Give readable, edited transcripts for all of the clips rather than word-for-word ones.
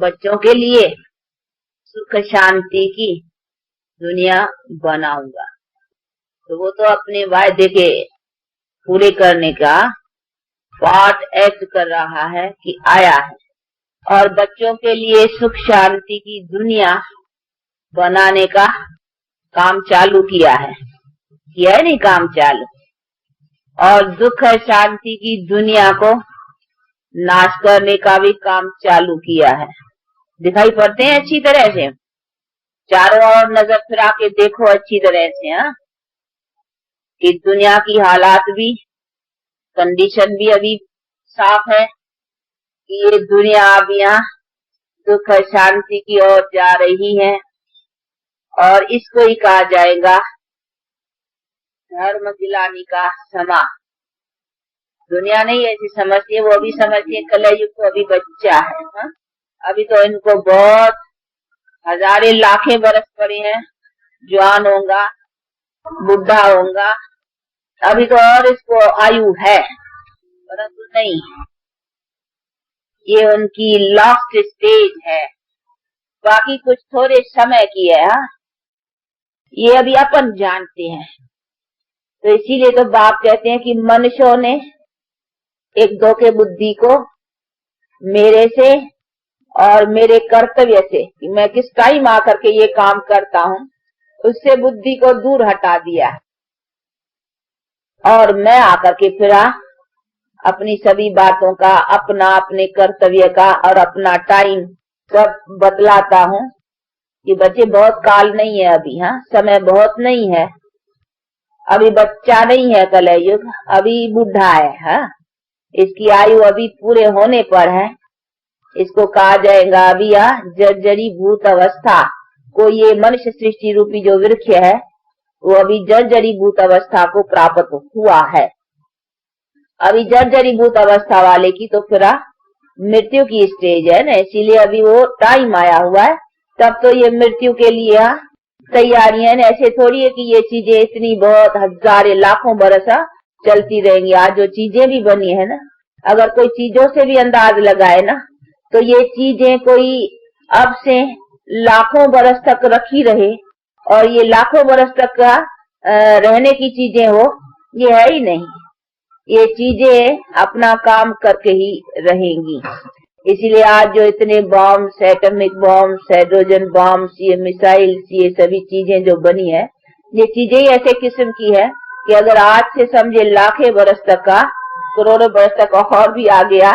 बच्चों के लिए सुख शांति की दुनिया बनाऊंगा। तो वो तो अपने वायदे के पूरे करने का पार्ट एक्ट कर रहा है कि आया है और बच्चों के लिए सुख शांति की दुनिया बनाने का काम चालू किया है नहीं काम चालू, और दुख शांति की दुनिया को नाश करने का भी काम चालू किया है। दिखाई पड़ते हैं अच्छी तरह से, चारों ओर नजर फिरा के देखो अच्छी तरह से। हाँ, कि दुनिया की हालात भी, कंडीशन भी अभी साफ है कि ये दुनिया अब यहाँ दुख शांति की ओर जा रही है, और इसको ही कहा जाएगा धर्म गिलानी का समा। दुनिया नहीं ऐसी समझती है, वो भी समझती है कलयुग तो अभी बच्चा है। हा? अभी तो इनको बहुत हजारे लाखें बरस पड़े हैं, जवान होगा, बुढ़ा होगा, अभी तो और इसको आयु है, परंतु नहीं, ये उनकी लास्ट स्टेज है, बाकी कुछ थोड़े समय की है। हा? ये अभी अपन जानते हैं। तो इसीलिए तो बाप कहते हैं कि मनुष्यों ने एक धोखे बुद्धि को मेरे से और मेरे कर्तव्य से, कि मैं किस टाइम आकर के ये काम करता हूँ, उससे बुद्धि को दूर हटा दिया, और मैं आकर के फिर अपनी सभी बातों का, अपने कर्तव्य का और अपना टाइम सब बतलाता हूँ कि बच्चे बहुत काल नहीं है अभी। हाँ, समय बहुत नहीं है, अभी बच्चा नहीं है कलयुग, अभी बुढ़ा है। हाँ, इसकी आयु अभी पूरे होने पर है। इसको कहा जाएगा अभी जर्जरी भूत अवस्था को, ये मनुष्य सृष्टि रूपी जो वृक्ष है वो अभी जर्जरी भूत अवस्था को प्राप्त हुआ है। अभी जर्जरी भूत अवस्था वाले की तो फिर मृत्यु की स्टेज है ना, इसीलिए अभी वो टाइम आया हुआ है। तब तो ये मृत्यु के लिए तैयारियां, ऐसे थोड़ी है कि ये चीजें इतनी बहुत हजारे लाखों बरस चलती रहेंगी। आज जो चीजें भी बनी है ना, अगर कोई चीजों से भी अंदाज लगाए ना, तो ये चीजें कोई अब से लाखों बरस तक रखी रहे, और ये लाखों बरस तक रहने की चीजें हो, ये है ही नहीं। ये चीजें अपना काम करके ही रहेंगी। इसीलिए आज जो इतने bombs, atomic bombs, hydrogen bombs, ये मिसाइल्स, ये सभी चीजें जो बनी है, ये चीजें ही ऐसे किस्म की है कि अगर आज से समझे लाखें बरस तक का, करोड़ों बरस तक और भी आ गया,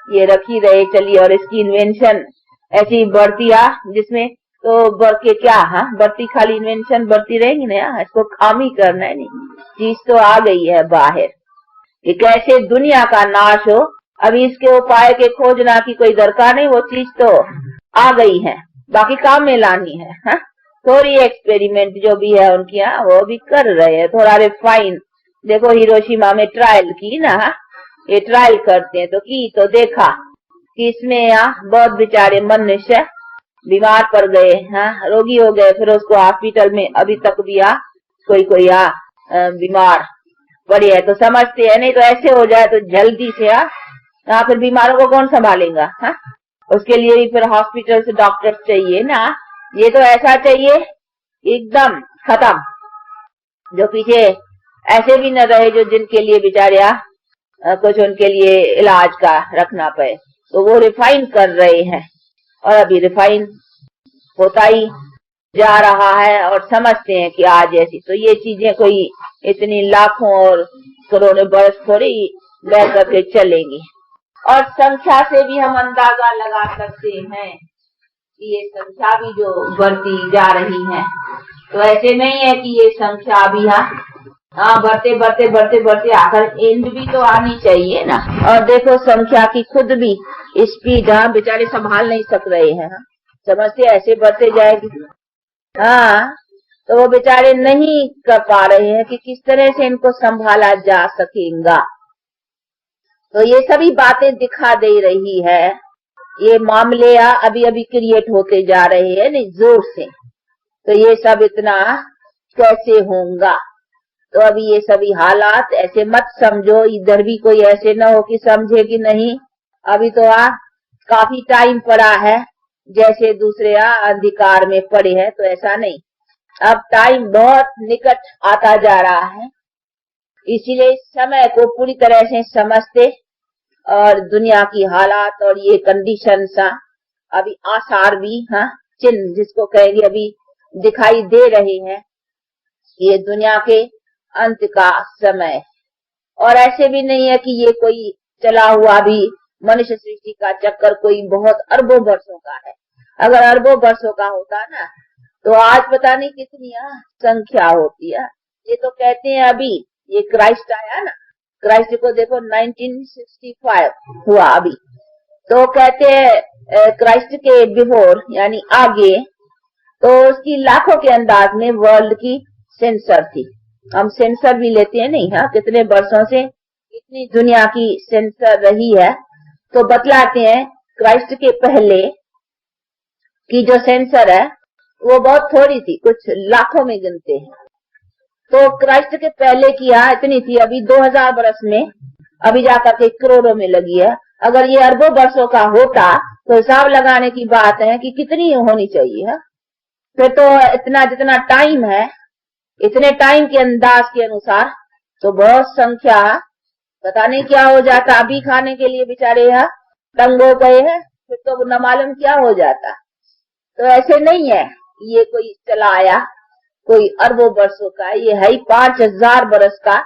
ये रखी रहे चलिए, और इसकी इन्वेंशन ऐसी बढ़ती जिसमें तो बढ़ के क्या, बढ़ती खाली इन्वेंशन बढ़ती रहेंगी ना, इसको काम ही करना है। नहीं, चीज तो आ गई है बाहर कि कैसे दुनिया का नाश हो। अभी इसके उपाय के खोजना की कोई दरकार नहीं, वो चीज तो आ गई है, बाकी काम में लानी है। हा? थोड़ी एक्सपेरिमेंट जो भी है उनकी वो भी कर रहे हैं, थोड़ा रिफाइन। देखो हिरोशिमा में ट्रायल की ना, ये ट्रायल करते हैं तो देखा कि इसमें बहुत बेचारे मनुष्य बीमार पड़ गए, रोगी हो गए, फिर उसको हॉस्पिटल में अभी तक भी कोई बीमार पड़ी है, तो समझते हैं नहीं तो ऐसे हो जाए तो जल्दी से फिर बीमारों को कौन संभालेगा। उसके लिए भी फिर हॉस्पिटल से डॉक्टर चाहिए ना। ये तो ऐसा चाहिए एकदम खत्म, जो पीछे ऐसे भी न रहे जो जिनके लिए बेचारे कुछ उनके लिए इलाज का रखना पड़े। तो वो रिफाइन कर रहे हैं, और अभी रिफाइन होता ही जा रहा है, और समझते हैं कि आज ऐसी तो ये चीजें कोई इतनी लाखों और करोड़ों बरस थोड़ी रह करके चलेंगी। और संख्या से भी हम अंदाजा लगा सकते हैं कि ये संख्या भी जो बढ़ती जा रही है, तो ऐसे नहीं है कि ये संख्या अभी बढ़ते आकर एंड भी तो आनी चाहिए ना। और देखो संख्या की खुद भी स्पीड बेचारे संभाल नहीं सक रहे हैं। समझते ऐसे बढ़ते जाएगी, तो वो बेचारे नहीं कर पा रहे हैं कि किस तरह से इनको संभाला जा सकेगा। तो ये सभी बातें दिखा दे रही है, ये मामले अभी अभी क्रिएट होते जा रहे हैं नहीं जोर से। तो ये सब इतना कैसे होगा, तो अभी ये सभी हालात ऐसे मत समझो, इधर भी कोई ऐसे न हो कि समझे कि नहीं अभी तो काफी टाइम पड़ा है, जैसे दूसरे अंधकार में पड़े हैं, तो ऐसा नहीं। अब टाइम बहुत निकट आता जा रहा है, इसीलिए समय को पूरी तरह से समझते और दुनिया की हालात और ये कंडीशन अभी आसार भी, चिन्ह जिसको कहेंगे, अभी दिखाई दे रहे हैं। ये दुनिया के अंत का समय, और ऐसे भी नहीं है कि ये कोई चला हुआ भी मनुष्य सृष्टि का चक्कर कोई बहुत अरबों वर्षों का है। अगर अरबों वर्षों का होता ना, तो आज पता नहीं कितनी संख्या होती है। ये तो कहते हैं अभी ये क्राइस्ट आया ना, क्राइस्ट को देखो 1965 हुआ अभी, तो कहते हैं क्राइस्ट के बिफोर यानी आगे, तो उसकी लाखों के अंदाज में वर्ल्ड की सेंसर थी। हम सेंसर भी लेते हैं नहीं, कितने वर्षों से इतनी दुनिया की सेंसर रही है, तो बतलाते हैं क्राइस्ट के पहले की जो सेंसर है वो बहुत थोड़ी थी, कुछ लाखों में गिनते हैं। तो क्राइस्ट के पहले की इतनी थी, अभी 2000 वर्ष में अभी जाकर के करोड़ों में लगी है। अगर ये अरबों वर्षों का होता तो हिसाब लगाने की बात है कि कितनी होनी चाहिए है। फिर तो इतना जितना टाइम है, इतने टाइम के अंदाज के अनुसार तो बहुत संख्या, पता नहीं क्या हो जाता। अभी खाने के लिए बेचारे तंग हो गए हैं, फिर तो न मालूम क्या हो जाता। तो ऐसे नहीं है ये कोई चला आया कोई अरबों वर्षों का, ये है ही 5000 बरस का,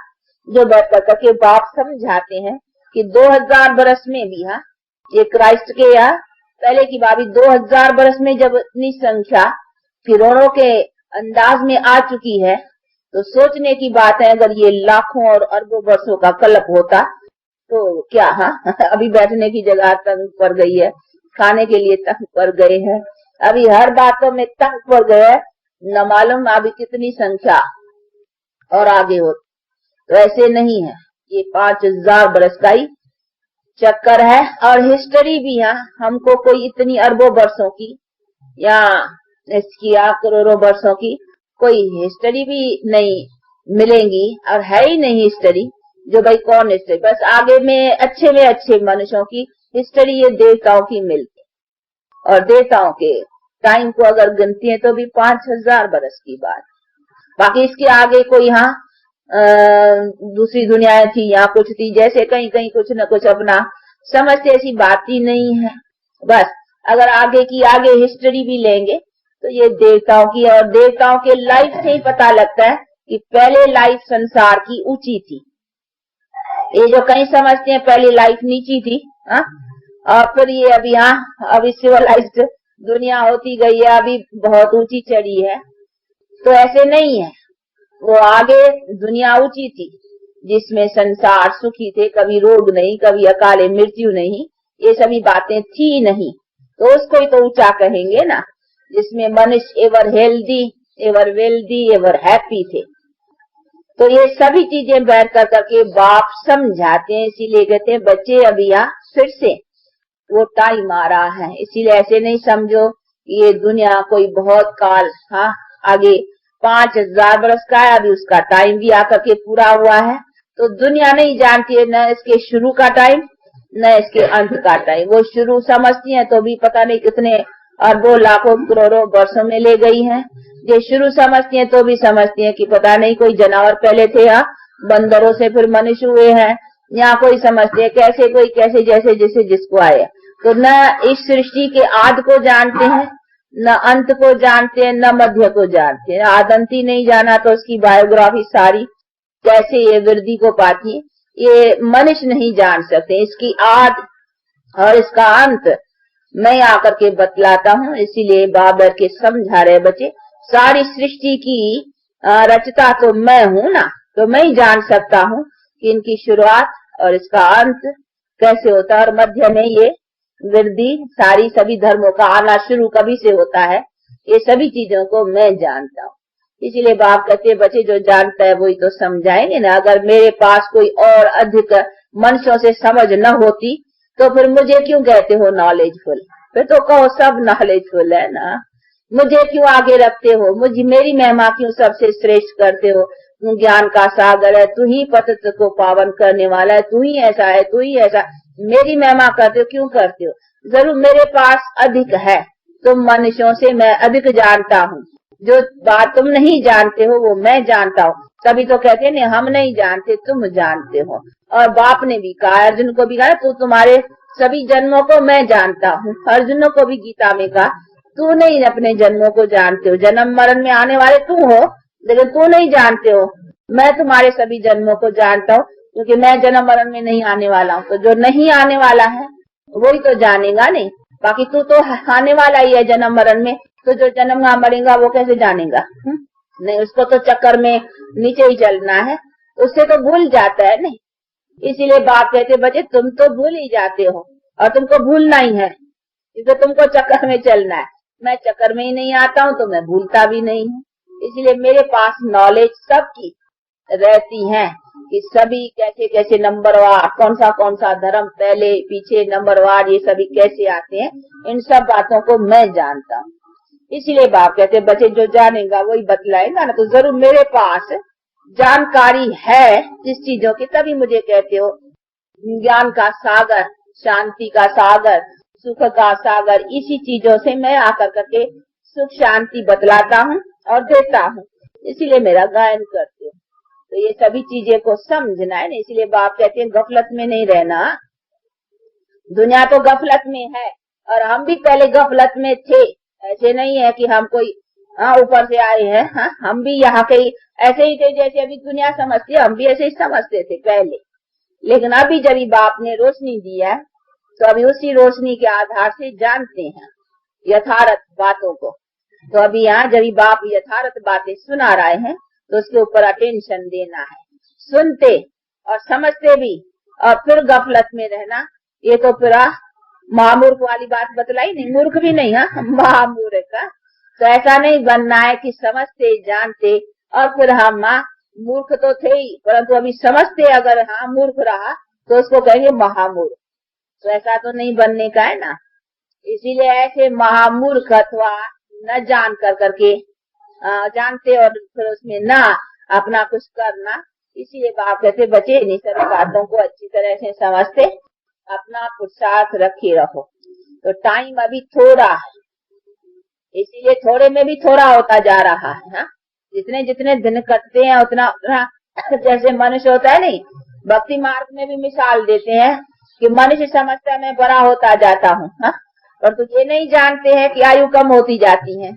जो बैठ के बाप समझाते हैं कि 2000 बरस में भी ये क्राइस्ट के पहले की बात, 2000 बरस में जब इतनी संख्या फिरौनों के अंदाज में आ चुकी है, तो सोचने की बात है अगर ये लाखों और अरबों वर्षों का कल्प होता तो क्या। अभी बैठने की जगह तंग पड़ गई है, खाने के लिए तंग पड़ गए हैं, अभी हर बातों में तंग पड़ गए, न मालूम अभी कितनी संख्या और आगे हो। तो ऐसे नहीं है, ये 5000 बरस का ही चक्कर है। और हिस्ट्री भी हमको कोई इतनी अरबों वर्षों की या इसकी करोड़ों वर्षों की कोई हिस्ट्री भी नहीं मिलेंगी, और है ही नहीं हिस्ट्री। जो भाई कौन हिस्ट्री, बस आगे में अच्छे मनुष्यों की हिस्ट्री ये देवताओं की मिलती, और देवताओं के टाइम को अगर गिनती है तो भी 5000 बरस की बात। बाकी इसके आगे कोई दूसरी दुनिया थी या कुछ थी, जैसे कहीं कहीं कुछ न कुछ अपना समझते, ऐसी बात ही नहीं है। बस अगर आगे की आगे हिस्ट्री भी लेंगे तो ये देवताओं की, और देवताओं के लाइफ से ही पता लगता है कि पहले लाइफ संसार की ऊंची थी। ये जो कहीं समझते हैं पहली लाइफ नीची थी, और फिर ये अभी सिविलाइज्ड दुनिया होती गई है, अभी बहुत ऊंची चढ़ी है। तो ऐसे नहीं है, वो आगे दुनिया ऊंची थी जिसमें संसार सुखी थे, कभी रोग नहीं, कभी अकाले मृत्यु नहीं, ये सभी बातें थी नहीं, तो उसको ही तो ऊंचा कहेंगे ना, जिसमें मनुष्य ever healthy, ever wealthy, ever happy थे। तो ये सभी चीजें बैठ कर करके बाप समझाते हैं, इसीलिए कहते हैं बच्चे अभी फिर से वो टाइम आ रहा है। इसीलिए ऐसे नहीं समझो ये दुनिया कोई बहुत काल आगे 5000 बरस का है, अभी उसका टाइम भी आकर के पूरा हुआ है। तो दुनिया नहीं जानती है न इसके शुरू का टाइम न इसके अंत का टाइम। वो शुरू समझती है तो भी पता नहीं कितने अरबों लाखों करोड़ों वर्षों में ले गई है। ये शुरू समझती है तो भी समझती है कि पता नहीं कोई जानवर पहले थे, बंदरों से फिर मनुष्य हुए हैं, यहाँ कोई समझते है कैसे कोई कैसे, जैसे जैसे जिसको आए। तो न इस सृष्टि के आदि को जानते हैं, न अंत को जानते हैं, न मध्य को जानते हैं। आदंती नहीं जाना तो उसकी बायोग्राफी सारी कैसे ये वृद्धि को पाती है, ये मनुष्य नहीं जान सकते। इसकी आद और इसका अंत मैं आकर के बतलाता हूँ। इसीलिए बाबर के समझा रहे बच्चे, सारी सृष्टि की रचता तो मैं हूँ ना, तो मैं ही जान सकता हूँ कि इनकी शुरुआत और इसका अंत कैसे होता है, और मध्य में ये वृद्धि सारी सभी धर्मों का आना शुरू कभी से होता है, ये सभी चीजों को मैं जानता हूँ। इसीलिए बाप कहते बच्चे जो जानता है वही तो समझाएंगे ना। अगर मेरे पास कोई और अधिक मनुष्यों से समझ न होती तो फिर मुझे क्यों कहते हो नॉलेजफुल, फिर तो कहो सब नॉलेजफुल है ना। मुझे क्यों आगे रखते हो, मुझे मेरी महिमा क्यों सबसे श्रेष्ठ करते हो। तू ज्ञान का सागर है, तू ही पतित को पावन करने वाला है, तू ही ऐसा है, तू ही ऐसा, मेरी महिमा करते हो, क्यों करते हो। जरूर मेरे पास अधिक है तुम मनुष्यों से मैं अधिक जानता हूँ। जो बात तुम नहीं जानते हो वो मैं जानता हूँ। तभी तो कहते हैं हम नहीं जानते, तुम जानते हो। और बाप ने भी कहा, अर्जुन को भी कहा, तू तुम्हारे सभी जन्मों को मैं जानता हूँ। अर्जुनों को भी गीता में कहा, तू नहीं अपने जन्मों को जानते हो, जन्म मरण में आने वाले तू हो, लेकिन तू नहीं जानते हो। मैं तुम्हारे सभी जन्मों को जानता हूँ, क्योंकि मैं जन्म मरण में नहीं आने वाला हूँ। तो जो नहीं आने वाला है वही तो जानेगा नहीं। बाकी तू तो आने वाला ही है जन्म मरण में, तो जो जन्म मरेगा वो कैसे जानेगा? नहीं, उसको तो चक्कर में नीचे ही चलना है, उससे तो भूल जाता है नहीं। इसीलिए बाप कहते बच्चे तुम तो भूल ही जाते हो, और तुमको भूलना ही है, क्योंकि तुमको चक्कर में चलना है। मैं चक्कर में ही नहीं आता हूँ तो मैं भूलता भी नहीं हूँ। इसलिए मेरे पास नॉलेज सबकी रहती है कि सभी कैसे कैसे नंबरवार, कौन सा धर्म पहले पीछे नंबरवार, ये सभी कैसे आते हैं, इन सब बातों को मैं जानता हूँ। इसीलिए बाप कहते बच्चे जो जानेगा वही बतलाएगा ना। तो जरूर मेरे पास जानकारी है जिस चीजों की, तभी मुझे कहते हो ज्ञान का सागर, शांति का सागर, सुख का सागर। इसी चीजों से मैं आकर करके सुख शांति बतलाता हूँ और देता हूँ। इसीलिए मेरा गायन करते हो। तो ये सभी चीजें को समझना है ना। इसलिए बाप कहते हैं गफलत में नहीं रहना। दुनिया तो गफलत में है, और हम भी पहले गफलत में थे। ऐसे नहीं है कि हम कोई ऊपर से आए हैं। हम भी यहाँ के ऐसे ही थे जैसे अभी दुनिया समझती है, हम भी ऐसे ही समझते थे पहले। लेकिन अभी जब बाप ने रोशनी दी है तो अभी उसी रोशनी के आधार से जानते हैं यथार्थ बातों को। तो अभी यहाँ जब बाप यथार्थ बातें सुना रहे हैं तो उसके ऊपर अटेंशन देना है। सुनते और समझते भी और फिर गफलत में रहना, ये तो पूरा महामूर्ख वाली बात बतलाई नहीं। मूर्ख भी नहीं, महामूर्ख का। तो ऐसा नहीं बनना है कि समझते जानते और फिर हम मूर्ख तो थे ही, परंतु अभी समझते अगर मूर्ख रहा तो उसको कहेंगे महामूर्ख। तो ऐसा तो नहीं बनने का है ना। इसीलिए ऐसे महामूर्ख अथवा न जान कर करके जानते और फिर उसमें ना अपना कुछ करना। इसीलिए बाप कहते बच्चे इन सभी बातों को अच्छी तरह से समझते अपना पुरुषार्थ रखे रहो। तो टाइम अभी थोड़ा है, इसीलिए थोड़े में भी थोड़ा होता जा रहा है। जितने जितने दिन कटते हैं उतना जैसे मनुष्य होता है नहीं, भक्ति मार्ग में भी मिसाल देते हैं कि मनुष्य समझता है मैं बड़ा होता जाता हूँ, पर तो ये नहीं जानते हैं कि आयु कम होती जाती है।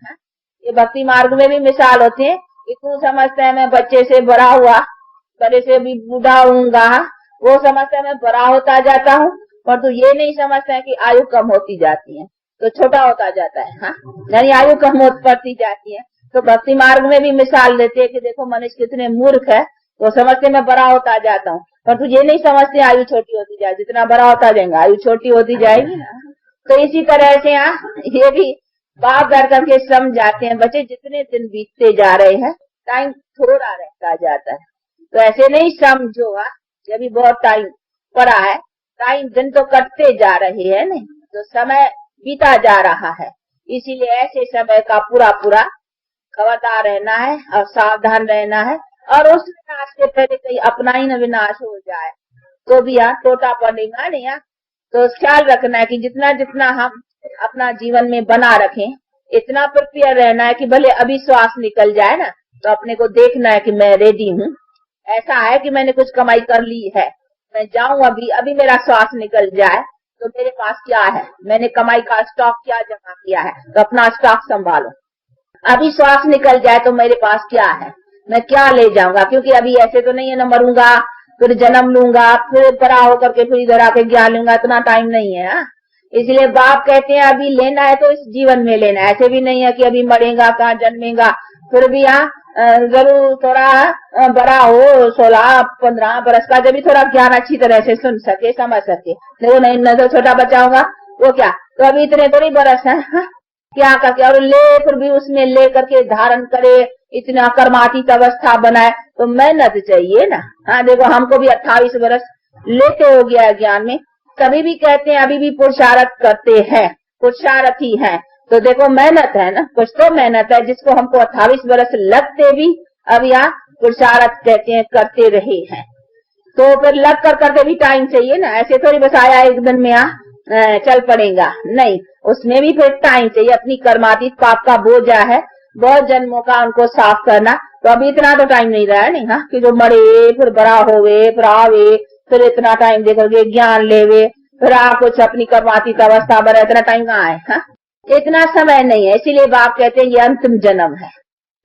ये भक्ति मार्ग में भी मिसाल होते हैं कि तू समझता है मैं बच्चे से बड़ा हुआ, बड़े से भी बूढ़ा होऊंगा, वो समझता है मैं बड़ा होता जाता हूँ, पर तो ये नहीं समझता है कि आयु कम होती जाती है तो छोटा होता जाता है। यानी आयु कम बढ़ती जाती है। तो भक्ति मार्ग में भी मिसाल देते हैं कि देखो मनुष्य कितने मूर्ख है, वो समझते मैं बड़ा होता जाता हूँ, पर तू ये नहीं समझते आयु छोटी होती जाए, जितना बड़ा होता जाएगा आयु छोटी होती जाएगी ना। तो इसी तरह से ये भी बाप बैठ करके समझाते हैं बच्चे जितने दिन बीतते जा रहे हैं टाइम थोड़ा रहता जाता है। तो ऐसे नहीं समझो जब भी बहुत टाइम पड़ा है, टाइम दिन तो कटते जा रहे हैं नहीं, तो समय बीता जा रहा है। इसीलिए ऐसे समय का पूरा पूरा खबरदार रहना है और सावधान रहना है। और उस विनाश के पहले कहीं अपना ही न विनाश हो जाए तो भी टोटा पड़ेगा नहीं। तो ख्याल रखना है कि जितना जितना हम अपना जीवन में बना रखें, इतना प्रिपेयर रहना है कि भले अभी श्वास निकल जाए ना तो अपने को देखना है कि मैं रेडी हूँ। ऐसा है कि मैंने कुछ कमाई कर ली है, मैं जाऊं अभी मेरा श्वास निकल जाए तो मेरे पास क्या है, मैंने कमाई का स्टॉक क्या जमा किया है, तो अपना स्टॉक संभालो। अभी श्वास निकल जाए तो मेरे पास क्या है, मैं क्या ले जाऊंगा, क्योंकि अभी ऐसे तो नहीं है ना मरूंगा फिर जन्म लूंगा फिर बड़ा होकर के फिर इधर आके ज्ञान लूंगा, इतना टाइम नहीं है। इसलिए बाप कहते हैं अभी लेना है तो इस जीवन में लेना है। ऐसे भी नहीं है कि अभी मरेगा कहाँ जन्मेगा, फिर भी जरूर थोड़ा बड़ा हो 16-15 बरस का, जब भी थोड़ा ज्ञान अच्छी तरह से सुन सके समझ सके। देखो नहीं न तो छोटा बच्चा होगा वो क्या, तो अभी इतने थोड़ी बरस है क्या करके और ले फिर भी उसमें ले करके धारण करे, इतना कर्मातीत अवस्था बनाए, तो मेहनत चाहिए ना। देखो हमको भी 28 बरस लेते हो गया ज्ञान में, कभी भी कहते हैं अभी भी पुरुषार्थ करते हैं, पुरुषार्थी है, तो देखो मेहनत है ना, कुछ तो मेहनत है। जिसको हमको 28 बरस लगते भी अब यहाँ पुरुषार्थ कहते हैं करते रहे हैं, तो फिर लग कर करके भी टाइम चाहिए ना। ऐसे थोड़ी बस आया एक दिन में चल पड़ेगा नहीं, उसमें भी फिर टाइम चाहिए। अपनी कर्मातीत पाप का बोझा है, बहुत जन्मों का उनको साफ करना, तो अभी इतना तो टाइम नहीं रहा है नहीं, हाँ, कि जो मरे फिर बड़ा होवे फिर आवे, फिर इतना टाइम देकर ज्ञान लेवे, फिर कुछ अपनी कर्मातीत अवस्था बने, इतना टाइम कहाँ है, हाँ? इतना समय नहीं है। इसीलिए बाप कहते हैं ये अंतिम जन्म है,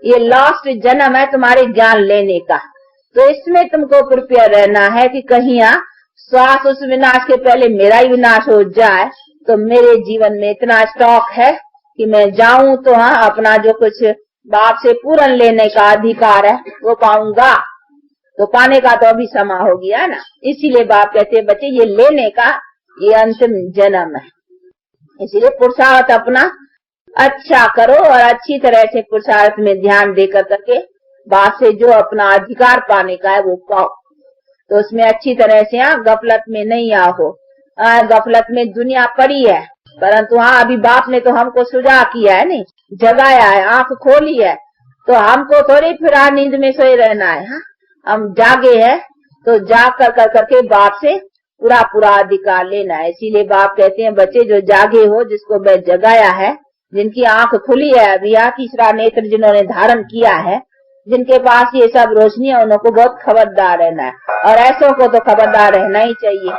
ये लास्ट जन्म है तुम्हारे ज्ञान लेने का। तो इसमें तुमको प्रिपेयर रहना है कि कहीं श्वास उस विनाश के पहले मेरा ही विनाश हो जाए, तो मेरे जीवन में इतना स्टॉक है कि मैं जाऊं तो अपना जो कुछ बाप से पूर्ण लेने का अधिकार है वो पाऊंगा। तो पाने का तो अभी समय हो गया ना। इसीलिए बाप कहते हैं बच्चे ये लेने का ये अंतिम जन्म है। इसीलिए पुरुषार्थ अपना अच्छा करो और अच्छी तरह से पुरुषार्थ में ध्यान देकर करके बाप से जो अपना अधिकार पाने का है वो पाओ। तो उसमें अच्छी तरह से गफलत में नहीं आओ। गफलत में दुनिया पड़ी है, परंतु अभी बाप ने तो हमको सुझाव किया है, नहीं जगाया है, आंख खोली है, तो हमको थोड़ी फिर नींद में सोए रहना है। हम जागे हैं तो जाग कर करके बाप से पूरा पूरा अधिकार लेना है। इसीलिए बाप कहते हैं बच्चे जो जागे हो, जिसको मैं जगाया है, जिनकी आंख खुली है, अभी तीसरा नेत्र जिन्होंने धारण किया है, जिनके पास ये सब रोशनी है, उनको बहुत खबरदार रहना है। और ऐसों को तो खबरदार रहना ही चाहिए।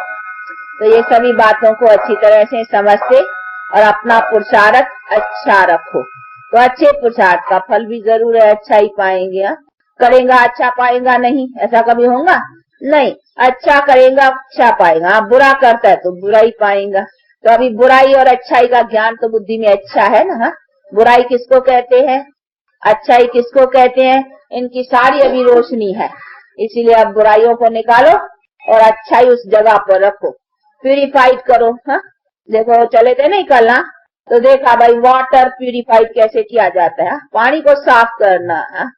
तो ये सभी बातों को अच्छी तरह से समझते और अपना पुरुषार्थ अच्छा रखो, तो अच्छे पुरुषार्थ का फल भी जरूर है, अच्छा ही पाएंगे। करेगा अच्छा पाएगा नहीं, ऐसा कभी होगा नहीं। अच्छा करेगा अच्छा पाएगा, बुरा करता है तो बुरा ही पाएगा। तो अभी बुराई और अच्छाई का ज्ञान तो बुद्धि में अच्छा है ना। बुराई किसको कहते हैं, अच्छाई किसको कहते हैं, इनकी सारी अभी रोशनी है। इसीलिए अब बुराइयों को निकालो और अच्छाई उस जगह पर रखो, प्यूरिफाइड करो। देखो चले थे नहीं कल, तो देखा भाई वाटर प्यूरिफाइड कैसे किया जाता है। पानी को साफ करना,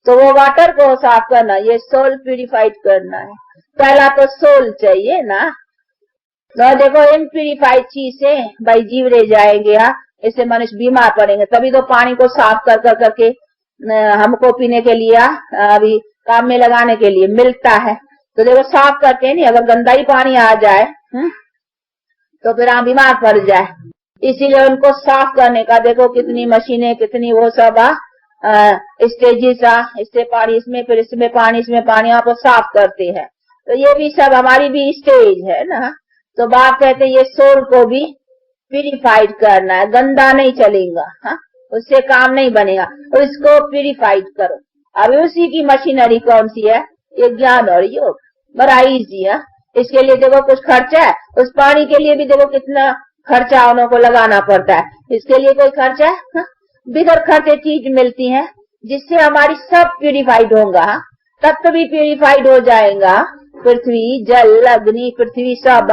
तो वो वाटर को साफ करना, ये सोल प्यूरिफाइड करना है। पहला तो सोल चाहिए ना। तो देखो इम्प्यूरिफाइड चीज से भाई जीव रह जाएंगे, इससे मनुष्य बीमार पड़ेंगे। तभी तो पानी को साफ कर करके हमको पीने के लिए अभी काम में लगाने के लिए मिलता है। तो देखो साफ करते हैं नहीं, अगर गंदा ही पानी आ जाए तो फिर बीमार पड़ जाए। इसीलिए उनको साफ करने का देखो कितनी मशीनें, कितनी वो सब स्टेजेस, इससे पानी इसमें, फिर इसमें पानी, इसमें पानी, आपको साफ करते हैं। तो ये भी सब हमारी भी स्टेज है ना। तो बाप कहते हैं ये सोल को भी प्यूरिफाइड करना है, गंदा नहीं चलेगा, उससे काम नहीं बनेगा, तो इसको प्यूरिफाइड करो। अभी उसी की मशीनरी कौन सी है, ये ज्ञान और योग, बड़ा इजी है। इसके लिए देखो कुछ खर्चा है, उस पानी के लिए भी देखो कितना खर्चा उनको लगाना पड़ता है। इसके लिए कोई खर्चा है, बिगर खर्चे चीज मिलती है जिससे हमारी सब प्यूरिफाइड होगा। तत्व भी प्यूरिफाइड हो जाएगा, पृथ्वी जल अग्नि पृथ्वी सब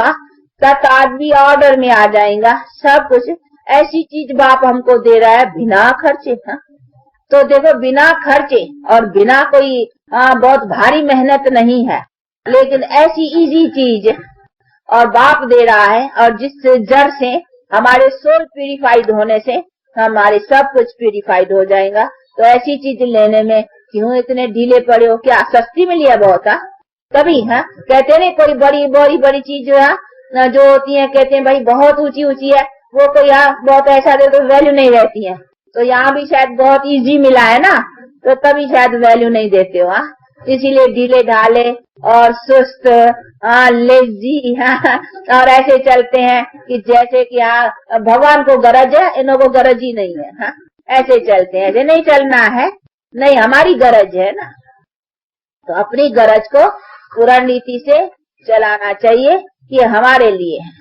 तत्व भी ऑर्डर में आ जाएगा। सब कुछ ऐसी चीज बाप हमको दे रहा है बिना खर्चे। तो देखो बिना खर्चे और बिना कोई बहुत भारी मेहनत नहीं है, लेकिन ऐसी इजी चीज और बाप दे रहा है, और जिस जड़ से हमारे सोल प्यूरिफाइड होने से हमारे सब कुछ प्यूरिफाइड हो जाएगा। तो ऐसी चीज लेने में क्यों इतने ढीले पड़े हो, क्या सस्ती मिली है बहुत? कभी कहते नहीं कोई बड़ी बड़ी बड़ी चीज जो होती है, कहते हैं भाई बहुत ऊंची ऊंची है, वो कोई बहुत ऐसा दे तो वैल्यू नहीं रहती है। तो यहाँ भी शायद बहुत इजी मिला है ना, तो तभी शायद वैल्यू नहीं देते हो। इसीलिए ढीले ढाले और सुस्त, लेजी, और ऐसे चलते हैं कि जैसे कि भगवान को गरज है, इन्हों को गरज ही नहीं है। ऐसे चलते हैं, ऐसे नहीं चलना है, नहीं हमारी गरज है ना। तो अपनी गरज को पूर्ण नीति से चलाना चाहिए कि हमारे लिए है।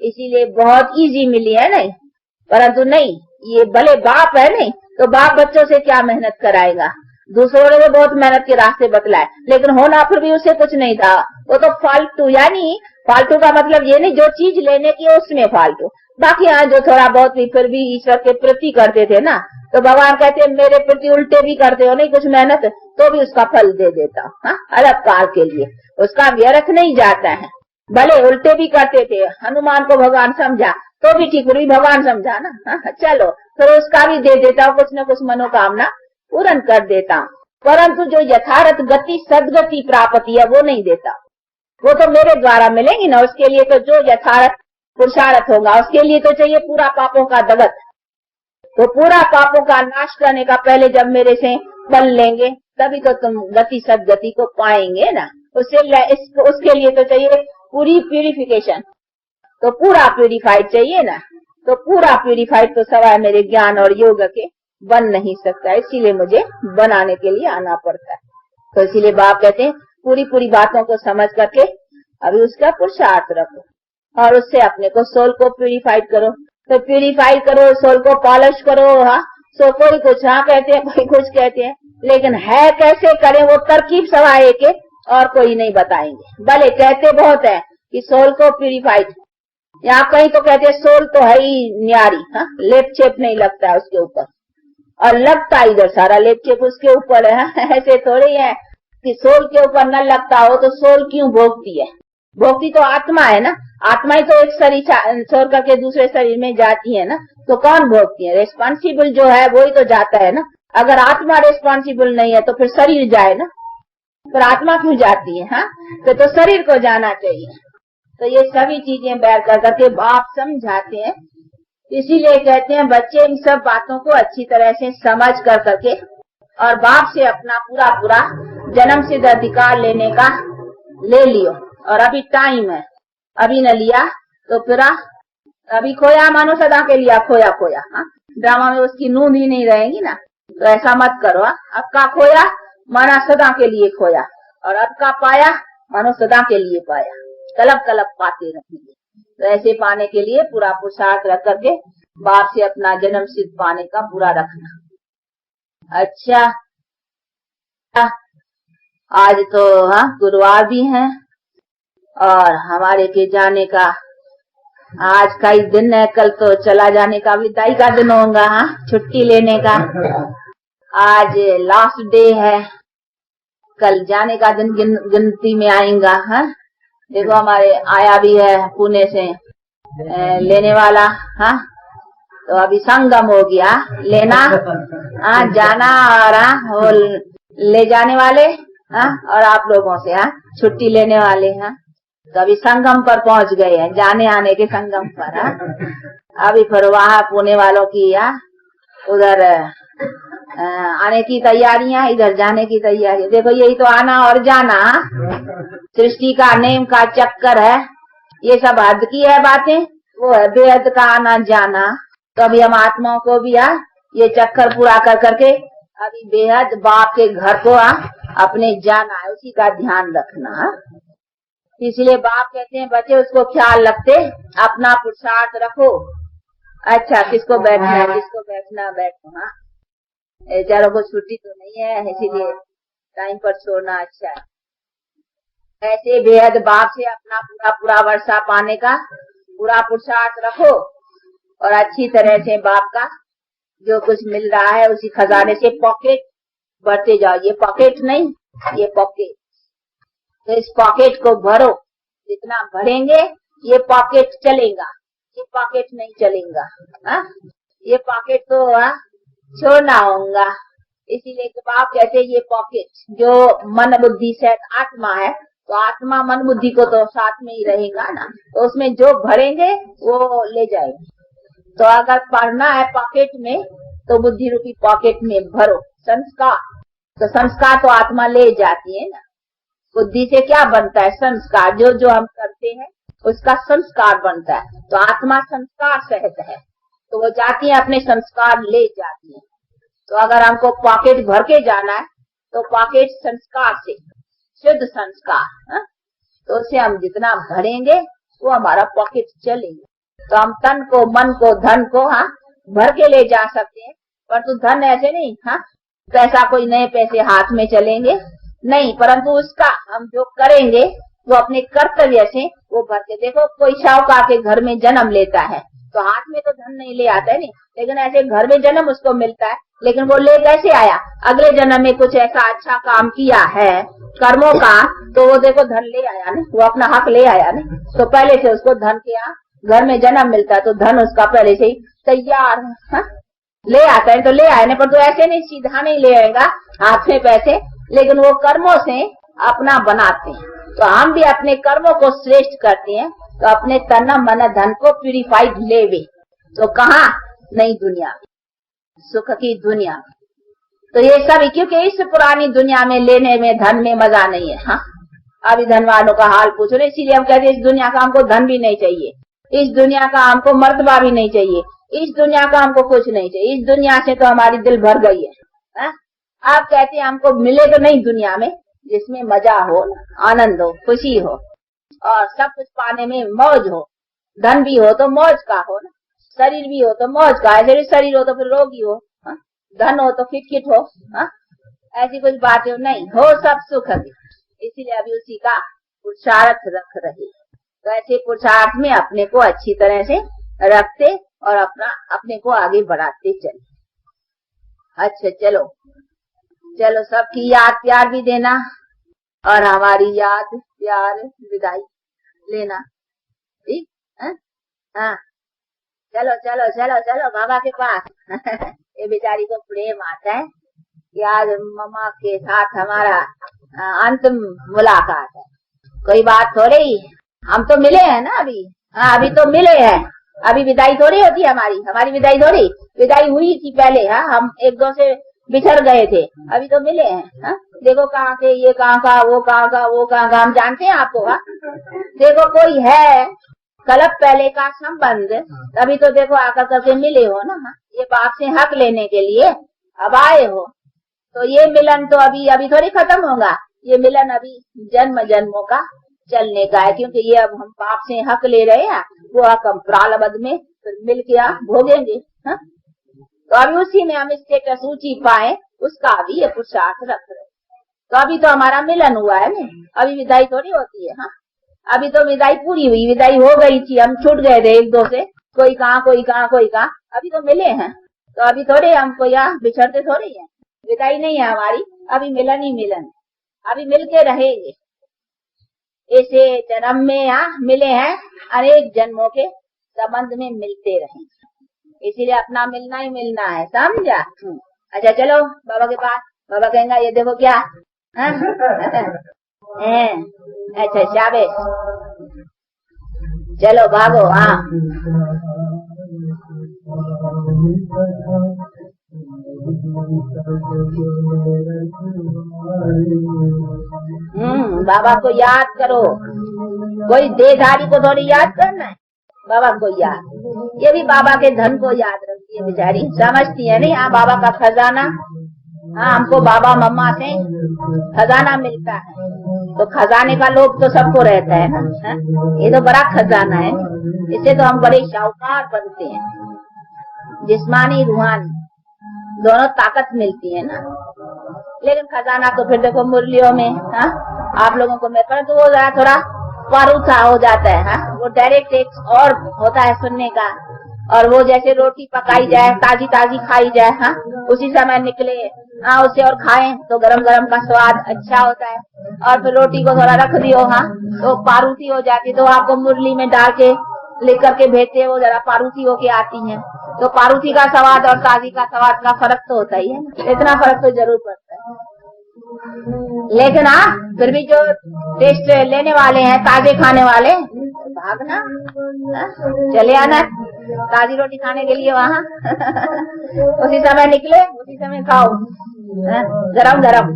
इसीलिए बहुत इजी मिली है नहीं, परंतु नहीं, ये भले बाप है नहीं, तो बाप बच्चों से क्या मेहनत कराएगा। दूसरों ने तो बहुत मेहनत के रास्ते बतलाए, लेकिन होना फिर भी उसे कुछ नहीं था, वो तो फालतू। यानी फालतू का मतलब ये नहीं जो चीज लेने की है उसमें फालतू, बाकी जो थोड़ा बहुत भी फिर भी ईश्वर के प्रति करते थे ना, तो भगवान कहते मेरे प्रति उल्टे भी करते हो नहीं कुछ मेहनत, तो भी उसका फल दे देता हूँ अलग काल के लिए, उसका व्यर्थ नहीं जाता है। भले उल्टे भी करते थे, हनुमान को भगवान समझा तो भी ठीक, भी भगवान समझा ना, चलो फिर उसका भी दे देता हूँ, कुछ न कुछ मनोकामना पूर्ण कर देता हूँ। परंतु जो यथार्थ गति सदगति प्राप्ति है वो नहीं देता, वो तो मेरे द्वारा मिलेगी ना। उसके लिए तो जो यथार्थ पुरुषार्थ होगा। उसके लिए तो चाहिए पूरा पापों का दगत। तो पूरा पापों का नाश करने का पहले जब मेरे से बन लेंगे तभी तो तुम गति सदगति को पाएंगे ना। उसके लिए तो चाहिए पूरी प्यूरिफिकेशन। तो पूरा प्यूरिफाइड चाहिए ना। तो पूरा प्यूरिफाइड तो सवाए मेरे ज्ञान और योग के बन नहीं सकता, इसीलिए मुझे बनाने के लिए आना पड़ता है। तो इसीलिए बाप कहते हैं पूरी पूरी बातों को समझ करके अभी उसका पुरुषार्थ रखो और उससे अपने को सोल को प्यूरिफाइड करो। तो प्यूरिफाइड करो, सोल को पॉलिश करो। हाँ, सो कोई कुछ हाँ कहते हैं, कोई कुछ कहते हैं, लेकिन है कैसे करें वो तरकीब सवाए के और कोई नहीं बताएंगे। भले कहते बहुत है कि सोल को प्यूरिफाइड, यहाँ कहीं तो कहते हैं सोल तो है ही न्यारी, हाँ, लेप चेप नहीं लगता है उसके ऊपर, और लगता इधर सारा लेप चेप उसके ऊपर है। ऐसे थोड़ी है कि सोल के ऊपर न लगता हो तो सोल क्यों भोगती है? भोगती तो आत्मा है ना। आत्मा ही तो एक शरीर छोड़ करके दूसरे शरीर में जाती है ना। तो कौन भोगती है? रेस्पॉन्सिबल जो है वही तो जाता है ना। अगर आत्मा रेस्पॉन्सिबल नहीं है तो फिर शरीर जाए ना, फिर आत्मा क्यों जाती है? हाँ, तो शरीर को जाना चाहिए। तो ये सभी चीजें बैर कर करके बाप समझाते हैं। इसीलिए कहते हैं बच्चे इन सब बातों को अच्छी तरह से समझ कर करके और बाप से अपना पूरा पूरा जन्म सिद्ध अधिकार लेने का ले लियो। और अभी टाइम है, अभी न लिया तो फिर अभी खोया मानो सदा के लिया खोया खोया। हाँ, ड्रामा में उसकी नींद ही नहीं रहेगी ना। तो ऐसा मत करो। अब का खोया माना सदा के लिए खोया, और अब का पाया मानो सदा के लिए पाया। कलब कलब पाते रहेंगे। तो ऐसे पाने के लिए पूरा पुरुषार्थ रख करके बाप से अपना जन्म सिद्ध पाने का पूरा रखना। अच्छा, आज तो हाँ गुरुवार भी है और हमारे के जाने का आज का ही दिन है। कल तो चला जाने का विदाई का दिन होगा, हाँ, छुट्टी लेने का। आज लास्ट डे है, कल जाने का दिन गिनती में आएगा। हाँ, देखो हमारे आया भी है पुणे से लेने वाला। हाँ, तो अभी संगम हो गया लेना, हाँ, जाना और ले जाने वाले, हाँ, और आप लोगों से हाँ छुट्टी लेने वाले। हाँ, तो अभी संगम पर पहुंच गए हैं, जाने आने के संगम पर। हाँ, अभी फिर वहाँ पुणे वालों की उधर आने की तैयारियां, इधर जाने की तैयारी। देखो यही तो आना और जाना, सृष्टि का नेम का चक्कर है। ये सब हद की है बातें, वो है बेहद का आना जाना। तो अभी हम आत्माओं को भी ये चक्कर पूरा कर करके अभी बेहद बाप के घर को अपने जाना है, उसी का ध्यान रखना। इसलिए बाप कहते हैं बच्चे उसको ख्याल रखते, अपना पुरुषार्थ रखो। अच्छा, किसको बैठना है, किसको बैठना बैठो। हाँ, बेचारों को छुट्टी तो नहीं है, इसीलिए टाइम पर छोड़ना अच्छा है। ऐसे बेहद बाप से अपना पूरा पूरा वर्षा पाने का पूरा पुरुषार्थ रखो और अच्छी तरह से बाप का जो कुछ मिल रहा है उसी खजाने से पॉकेट भरते जाओ। ये पॉकेट नहीं, ये पॉकेट। तो इस पॉकेट को भरो, जितना भरेंगे ये पॉकेट चलेगा, ये पॉकेट नहीं चलेगा। हाँ, ये पॉकेट तो छोड़ना होगा। इसीलिए बाप कहते हैं ये पॉकेट जो मन बुद्धि से आत्मा है, तो आत्मा मन बुद्धि को तो साथ में ही रहेगा ना, तो उसमें जो भरेंगे वो ले जाएंगे। तो अगर पढ़ना है पॉकेट में तो बुद्धि रूपी पॉकेट में भरो संस्कार। तो संस्कार तो आत्मा ले जाती है ना। बुद्धि से क्या बनता है? संस्कार। जो जो हम करते हैं उसका संस्कार बनता है। तो आत्मा संस्कार सहित है, तो वो जाती है अपने संस्कार ले जाती है। तो अगर हमको पॉकेट भर के जाना है तो पॉकेट संस्कार से, शुद्ध संस्कार, तो उसे हम जितना भरेंगे वो हमारा पॉकेट चलेगा। तो हम तन को, मन को, धन को भर के ले जा सकते हैं, परंतु धन ऐसे नहीं। पैसा कोई नए पैसे हाथ में चलेंगे नहीं, परंतु उसका हम जो करेंगे वो अपने कर्तव्य से वो भर के। देखो कोई शाहूकार के घर में जन्म लेता है तो हाथ में तो धन नहीं ले आता है नहीं, लेकिन ऐसे घर में जन्म उसको मिलता है। लेकिन वो ले कैसे आया? अगले जन्म में कुछ ऐसा अच्छा काम किया है कर्मों का, तो वो देखो धन ले आया नहीं, वो अपना हक ले आया नहीं। तो पहले से उसको धन के घर में जन्म मिलता है, तो धन उसका पहले से ही तैयार है। ले आता है तो ले आए नहीं, पर तो ऐसे नहीं सीधा नहीं ले आएगा हाथ में पैसे, लेकिन वो कर्मों से अपना बनाते हैं। तो हम भी अपने कर्मों को श्रेष्ठ करते हैं तो अपने तन मन धन को प्यूरिफाइड लेवे तो कहाँ नई दुनिया में, सुख की दुनिया में। तो ये सब क्योंकि इस पुरानी दुनिया में लेने में धन में मजा नहीं है। हाँ, अभी धन वालों का हाल पूछो, इसीलिए हम कहते हैं इस दुनिया का हमको धन भी नहीं चाहिए, इस दुनिया का हमको मर्तबा भी नहीं चाहिए, इस दुनिया का हमको कुछ नहीं चाहिए, इस दुनिया से तो हमारी दिल भर गई है। हाँ? आप कहते हैं हमको मिले तो नहीं दुनिया में जिसमें मजा हो, आनंद हो, खुशी हो और सब कुछ पाने में मौज हो। धन भी हो तो मौज का हो ना, शरीर भी हो तो मौज का, ऐसे शरीर हो तो फिर रोगी हो। हाँ? धन हो तो खिटखिट हो। हाँ? ऐसी कुछ बातें नहीं हो, सब सुख है। इसीलिए अभी उसी का पुरुषार्थ रख रहे। तो ऐसे पुरुषार्थ में अपने को अच्छी तरह से रखते और अपने को आगे बढ़ाते चले। अच्छा चलो चलो, सबकी याद प्यार भी देना और हमारी याद प्यार विदाई लेना, ठीक है? हाँ, चलो चलो चलो चलो बाबा के पास। ये बेचारी को प्रेम आता है कि आज मम्मा के साथ हमारा अंतिम मुलाकात है। कोई बात थोड़ी, हम तो मिले हैं ना अभी। हाँ, अभी तो मिले हैं, अभी विदाई थोड़ी होती है हमारी विदाई थोड़ी, विदाई हुई थी पहले। हाँ, हम एक दो से बिछड़ गए थे, अभी तो मिले हैं। हाँ, देखो कहाँ के, ये कहाँ का, वो कहाँ का, वो कहाँ का, हम जानते हैं आपको। हाँ, देखो कोई है कलप पहले का संबंध, तभी तो देखो आकर करके मिले हो ना। हाँ, ये बाप से हक लेने के लिए अब आए हो, तो ये मिलन तो अभी थोड़ी खत्म होगा। ये मिलन अभी जन्म जन्मों का चलने का है, क्योंकि ये अब हम बाप से हक ले रहे हैं, वो हक हम प्रारब्ध में फिर मिल के भोगेंगे। हाँ? तो अभी उसी में हम स्टेटस ऊंची पाए, उसका भी ये पुरुषार्थ रख रहे। तो अभी तो हमारा मिलन हुआ है ना, अभी विदाई थोड़ी होती है। हाँ, अभी तो विदाई पूरी हुई, विदाई हो गई थी, हम छूट गए थे एक दो से, कोई कहाँ कोई कहाँ कोई कहाँ, अभी तो मिले हैं। तो अभी थोड़े हमको यहाँ बिछड़ते थोड़े हैं, विदाई नहीं है हमारी, अभी मिलन ही मिलन, अभी मिलके रहेंगे। ऐसे जन्म में यहाँ मिले हैं, अनेक जन्मों के संबंध में मिलते रहेंगे, इसीलिए अपना मिलना ही मिलना है, समझा? अच्छा चलो बाबा के पास, बाबा कहेंगा ये देखो क्या। अच्छा शाबाश, चलो भागो। हाँ, बाबा को याद करो, कोई देहधारी को थोड़ी याद करना है, बाबा को याद। ये भी बाबा के धन को याद रखती है बेचारी, समझती है नहीं। हाँ, बाबा का खजाना। हाँ, हमको बाबा मम्मा से खजाना मिलता है, तो खजाने का लोभ तो सबको रहता है ना। ये तो बड़ा खजाना है, इससे तो हम बड़े शाहूकार बनते हैं। जिस्मानी रूहानी दोनों ताकत मिलती है ना। लेकिन खजाना तो फिर देखो मुरलियों में, हाँ, आप लोगों को मैं पर तो वो थोड़ा पारूथा हो जाता है। हाँ, वो डायरेक्ट एक और होता है सुनने का, और वो जैसे रोटी पकाई जाए, ताजी ताजी खाई जाए, हाँ, उसी समय निकले, हाँ, उसे और खाएं तो गरम गरम का स्वाद अच्छा होता है। और फिर रोटी को थोड़ा रख दियो, हाँ, तो पारूथी हो जाती, तो आपको मुरली में डाल के लेकर के भेजते, वो जरा पारूथी होके आती हैं। तो पारूथी का स्वाद और ताजी का स्वाद का फर्क तो होता ही है, इतना फर्क तो जरूर पड़ता है। लेकिन हाँ, फिर भी जो टेस्ट लेने वाले हैं, ताजे खाने वाले, भागना, चले आना ताजी रोटी खाने के लिए वहाँ। उसी समय निकले, उसी समय खाओ, गरम गरम।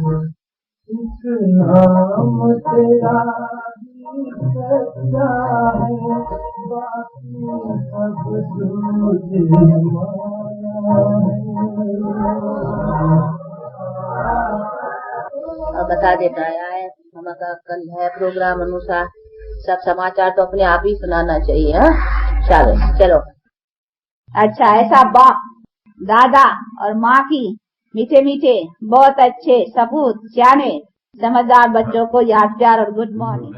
बता देता है हमारा कल है प्रोग्राम अनुसार, सब समाचार तो अपने आप ही सुनाना चाहिए। शाबाश, चलो। अच्छा, ऐसा बाप, दादा और माँ की मीठे मीठे बहुत अच्छे सपूत, सियाने, समझदार बच्चों को याद प्यार और गुड मॉर्निंग।